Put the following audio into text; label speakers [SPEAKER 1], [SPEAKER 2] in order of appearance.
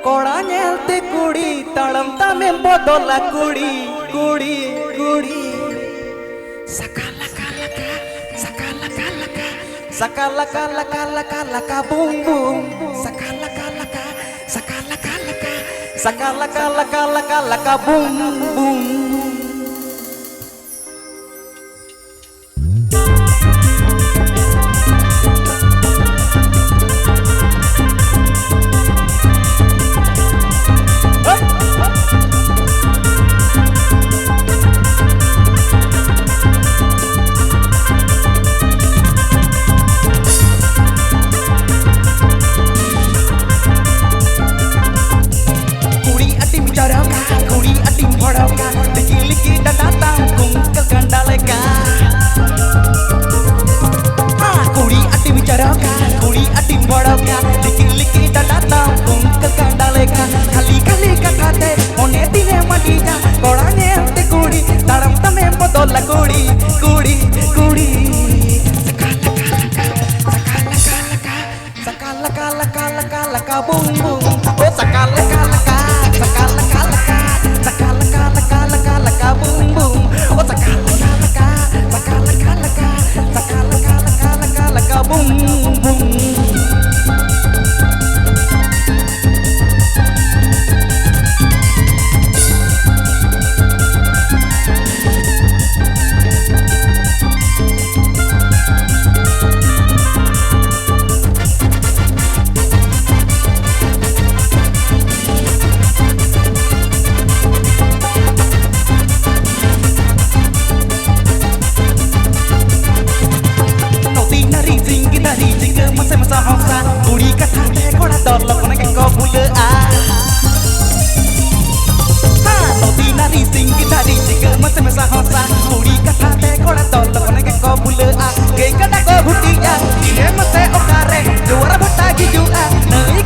[SPEAKER 1] कोड़ा नेलते कुड़ी तड़म तमे बदला कुड़ी कुड़ी कुड़ी सका लका लका सका लका लका सका लका लका लका लका बूम बूम सका लका लका सका लका लका सका लका लका लका लका बूम बूम खाली खाली कथा ते ओने दिने मडीजा कोड़ा नेलते कुड़ी तड़म तमे बदला कुड़ी कुड़ी कुड़ी सका लका लका लका लका बूम बूम ओ सका लका लका सका लका लका सका लका लका लका लका बूम बूम ओ सका लका लका सका लका लका सका लका लका लका लका boom boom masa masa hosa kuri kata te koda dolok nang ko bule a ha noti nari singgi dari jika masa masa hosa kuri kata te koda dolok nang ko bule a ge kada ko bhutia ine mase okare duara bhutta gi ju a nei